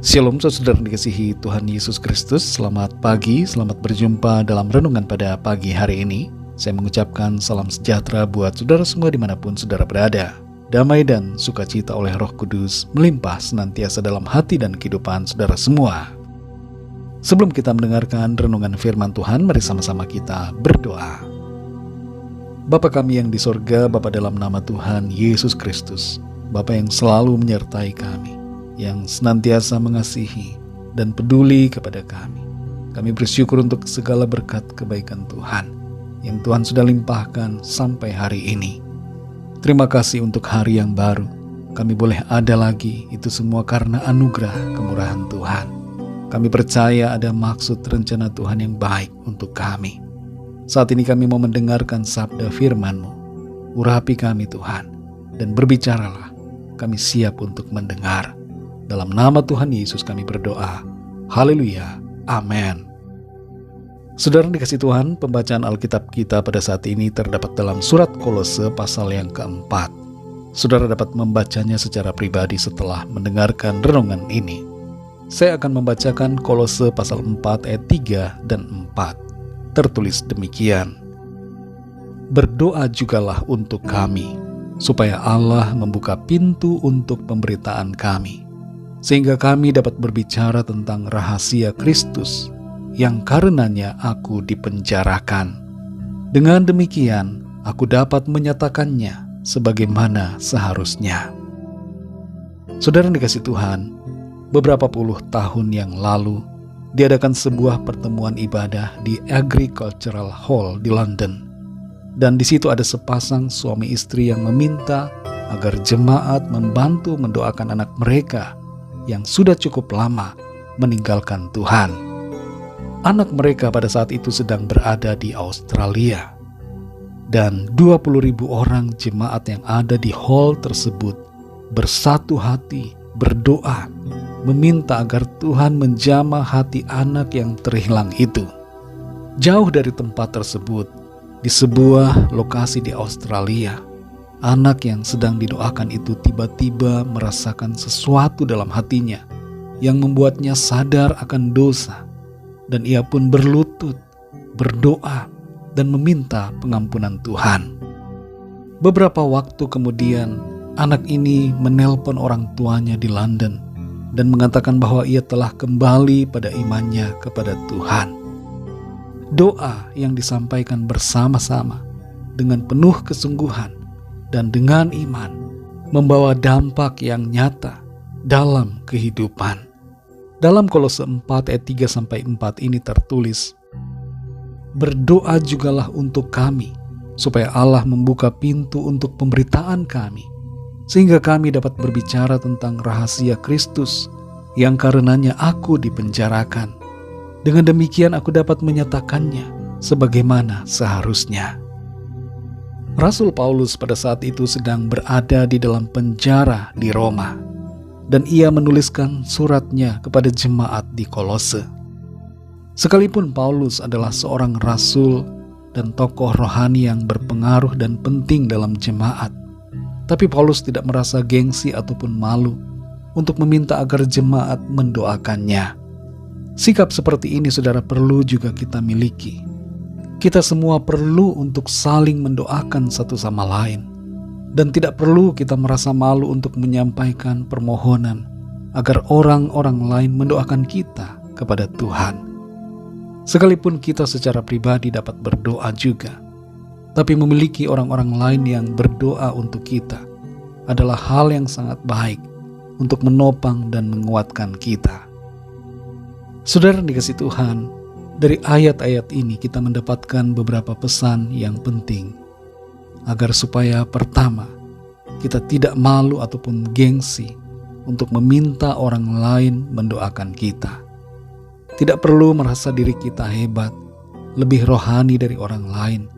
Shalom saudara dikasihi Tuhan Yesus Kristus. Selamat pagi, selamat berjumpa dalam renungan pada pagi hari ini. Saya mengucapkan salam sejahtera buat saudara semua dimanapun saudara berada. Damai dan sukacita oleh Roh Kudus melimpah senantiasa dalam hati dan kehidupan saudara semua. Sebelum kita mendengarkan renungan firman Tuhan, mari sama-sama kita berdoa. Bapa kami yang di sorga, Bapa dalam nama Tuhan Yesus Kristus, Bapa yang selalu menyertai kami, yang senantiasa mengasihi dan peduli kepada kami. Kami bersyukur untuk segala berkat kebaikan Tuhan yang Tuhan sudah limpahkan sampai hari ini. Terima kasih untuk hari yang baru. Kami boleh ada lagi, itu semua karena anugerah kemurahan Tuhan. Kami percaya ada maksud rencana Tuhan yang baik untuk kami. Saat ini kami mau mendengarkan sabda firman-Mu. Urapi kami Tuhan, dan berbicaralah. Kami siap untuk mendengar. Dalam nama Tuhan Yesus kami berdoa. Haleluya. Amin. Saudara dikasih Tuhan, pembacaan Alkitab kita pada saat ini terdapat dalam surat Kolose pasal yang keempat. Saudara dapat membacanya secara pribadi setelah mendengarkan renungan ini. Saya akan membacakan Kolose pasal 4 ayat 3 dan 4. Tertulis demikian. Berdoa jugalah untuk kami, supaya Allah membuka pintu untuk pemberitaan kami, sehingga kami dapat berbicara tentang rahasia Kristus yang karenanya aku dipenjarakan. Dengan demikian, aku dapat menyatakannya sebagaimana seharusnya. Saudara dikasih Tuhan, beberapa puluh tahun yang lalu, diadakan sebuah pertemuan ibadah di Agricultural Hall di London. Dan di situ ada sepasang suami istri yang meminta agar jemaat membantu mendoakan anak mereka yang sudah cukup lama meninggalkan Tuhan. Anak mereka pada saat itu sedang berada di Australia. Dan 20.000 orang jemaat yang ada di hall tersebut bersatu hati berdoa, meminta agar Tuhan menjamah hati anak yang terhilang itu. Jauh dari tempat tersebut, di sebuah lokasi di Australia, anak yang sedang didoakan itu tiba-tiba merasakan sesuatu dalam hatinya yang membuatnya sadar akan dosa, dan ia pun berlutut, berdoa, dan meminta pengampunan Tuhan. Beberapa waktu kemudian, anak ini menelpon orang tuanya di London dan mengatakan bahwa ia telah kembali pada imannya kepada Tuhan. Doa yang disampaikan bersama-sama dengan penuh kesungguhan dan dengan iman membawa dampak yang nyata dalam kehidupan. Dalam Kolose 4 ayat 3-4 ini tertulis, berdoa jugalah untuk kami, supaya Allah membuka pintu untuk pemberitaan kami, sehingga kami dapat berbicara tentang rahasia Kristus yang karenanya aku dipenjarakan. Dengan demikian aku dapat menyatakannya sebagaimana seharusnya. Rasul Paulus pada saat itu sedang berada di dalam penjara di Roma, dan ia menuliskan suratnya kepada jemaat di Kolose. Sekalipun Paulus adalah seorang rasul dan tokoh rohani yang berpengaruh dan penting dalam jemaat, tapi Paulus tidak merasa gengsi ataupun malu untuk meminta agar jemaat mendoakannya. Sikap seperti ini saudara perlu juga kita miliki. Kita semua perlu untuk saling mendoakan satu sama lain. Dan tidak perlu kita merasa malu untuk menyampaikan permohonan agar orang-orang lain mendoakan kita kepada Tuhan. Sekalipun kita secara pribadi dapat berdoa juga, tapi memiliki orang-orang lain yang berdoa untuk kita adalah hal yang sangat baik untuk menopang dan menguatkan kita. Saudara dikasih Tuhan, dari ayat-ayat ini kita mendapatkan beberapa pesan yang penting, agar supaya pertama, kita tidak malu ataupun gengsi untuk meminta orang lain mendoakan kita. Tidak perlu merasa diri kita hebat, lebih rohani dari orang lain,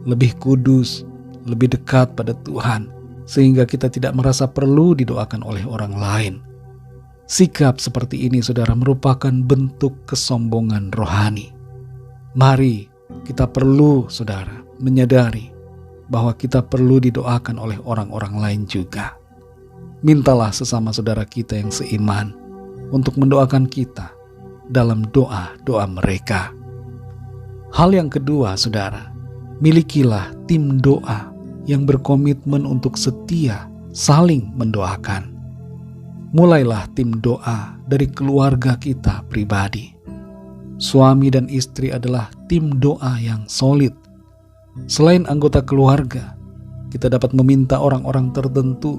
lebih kudus, lebih dekat pada Tuhan, sehingga kita tidak merasa perlu didoakan oleh orang lain. Sikap seperti ini saudara merupakan bentuk kesombongan rohani. Mari kita perlu saudara menyadari bahwa kita perlu didoakan oleh orang-orang lain juga. Mintalah sesama saudara kita yang seiman untuk mendoakan kita dalam doa-doa mereka. Hal yang kedua, saudara, milikilah tim doa yang berkomitmen untuk setia saling mendoakan. Mulailah tim doa dari keluarga kita pribadi. Suami dan istri adalah tim doa yang solid. Selain anggota keluarga, kita dapat meminta orang-orang tertentu,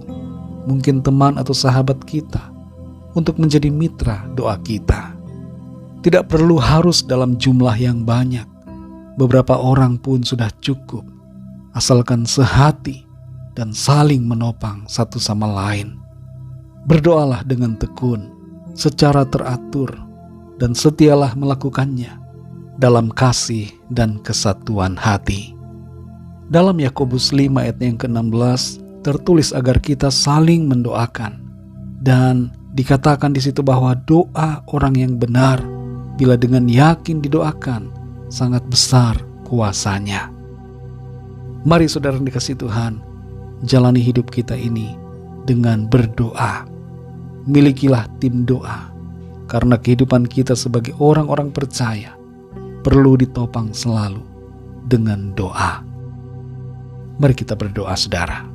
mungkin teman atau sahabat kita, untuk menjadi mitra doa kita. Tidak perlu harus dalam jumlah yang banyak. Beberapa orang pun sudah cukup, asalkan sehati dan saling menopang satu sama lain. Berdoalah dengan tekun, secara teratur, dan setialah melakukannya dalam kasih dan kesatuan hati. Dalam Yakobus 5 ayat yang ke-16 tertulis agar kita saling mendoakan, dan dikatakan di situ bahwa doa orang yang benar bila dengan yakin didoakan sangat besar kuasanya. Mari saudara yang dikasihi Tuhan, jalani hidup kita ini dengan berdoa. Milikilah tim doa, karena kehidupan kita sebagai orang-orang percaya perlu ditopang selalu dengan doa. Mari kita berdoa, saudara.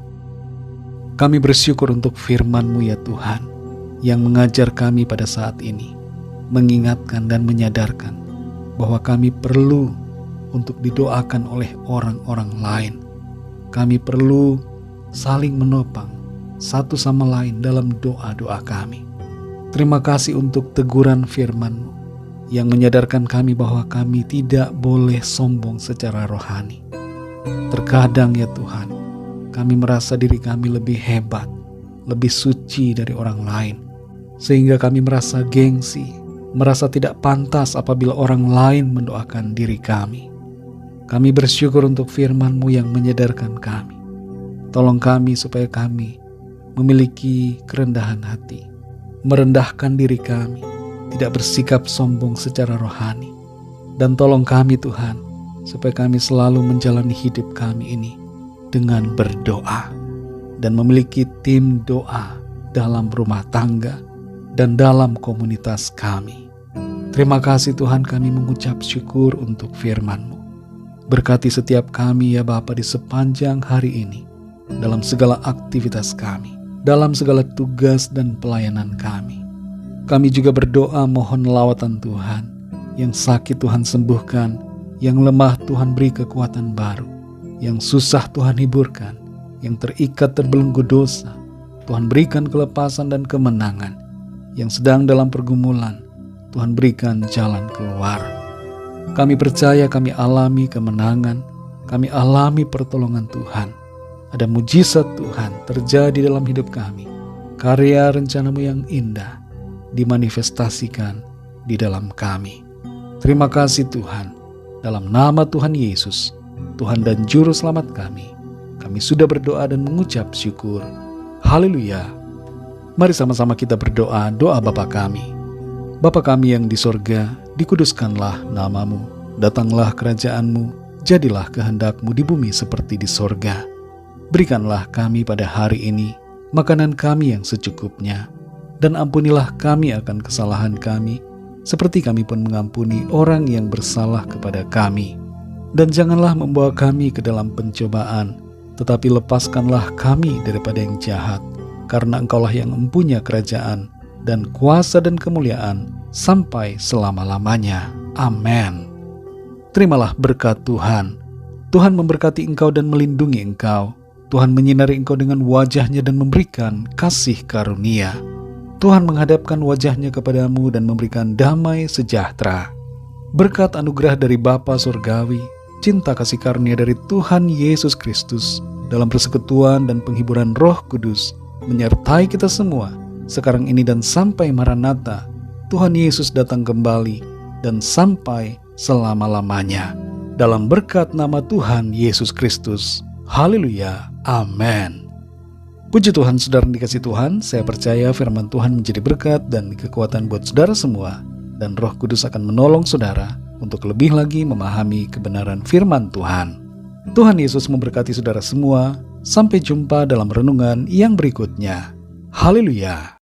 Kami bersyukur untuk firman-Mu ya Tuhan, yang mengajar kami pada saat ini, mengingatkan dan menyadarkan bahwa kami perlu untuk didoakan oleh orang-orang lain. Kami perlu saling menopang satu sama lain dalam doa-doa kami. Terima kasih untuk teguran firman-Mu yang menyadarkan kami bahwa kami tidak boleh sombong secara rohani. Terkadang ya Tuhan, kami merasa diri kami lebih hebat, lebih suci dari orang lain, sehingga kami merasa gengsi, merasa tidak pantas apabila orang lain mendoakan diri kami. Kami bersyukur untuk firman-Mu yang menyadarkan kami. Tolong kami supaya kami memiliki kerendahan hati, merendahkan diri kami, tidak bersikap sombong secara rohani. Dan tolong kami Tuhan, supaya kami selalu menjalani hidup kami ini dengan berdoa dan memiliki tim doa dalam rumah tangga dan dalam komunitas kami. Terima kasih Tuhan, kami mengucap syukur untuk firman-Mu. Berkati setiap kami ya Bapa di sepanjang hari ini, dalam segala aktivitas kami, dalam segala tugas dan pelayanan kami. Kami juga berdoa mohon lawatan Tuhan, yang sakit Tuhan sembuhkan, yang lemah Tuhan beri kekuatan baru, yang susah Tuhan hiburkan, yang terikat terbelenggu dosa Tuhan berikan kelepasan dan kemenangan, yang sedang dalam pergumulan Tuhan berikan jalan keluar. Kami percaya kami alami kemenangan, kami alami pertolongan Tuhan. Ada mujizat Tuhan terjadi dalam hidup kami. Karya rencana-Mu yang indah dimanifestasikan di dalam kami. Terima kasih Tuhan. Dalam nama Tuhan Yesus, Tuhan dan Juru Selamat kami sudah berdoa dan mengucap syukur. Haleluya. Mari sama-sama kita berdoa doa Bapa kami. Bapa kami yang di sorga, dikuduskanlah nama-Mu. Datanglah kerajaan-Mu, jadilah kehendak-Mu di bumi seperti di sorga. Berikanlah kami pada hari ini makanan kami yang secukupnya, dan ampunilah kami akan kesalahan kami, seperti kami pun mengampuni orang yang bersalah kepada kami. Dan janganlah membawa kami ke dalam pencobaan, tetapi lepaskanlah kami daripada yang jahat, karena Engkaulah yang mempunyai kerajaan, dan kuasa dan kemuliaan, sampai selama-lamanya. Amin. Terimalah berkat Tuhan. Tuhan memberkati engkau dan melindungi engkau. Tuhan menyinari engkau dengan wajah-Nya dan memberikan kasih karunia. Tuhan menghadapkan wajah-Nya kepadamu dan memberikan damai sejahtera. Berkat anugerah dari Bapa Surgawi, cinta kasih karunia dari Tuhan Yesus Kristus, dalam persekutuan dan penghiburan Roh Kudus, menyertai kita semua, sekarang ini dan sampai Maranatha, Tuhan Yesus datang kembali, dan sampai selama-lamanya. Dalam berkat nama Tuhan Yesus Kristus. Haleluya. Amin. Puji Tuhan, saudara dikasih Tuhan, saya percaya firman Tuhan menjadi berkat dan kekuatan buat saudara semua, dan Roh Kudus akan menolong saudara untuk lebih lagi memahami kebenaran firman Tuhan. Tuhan Yesus memberkati saudara semua. Sampai jumpa dalam renungan yang berikutnya. Haleluya.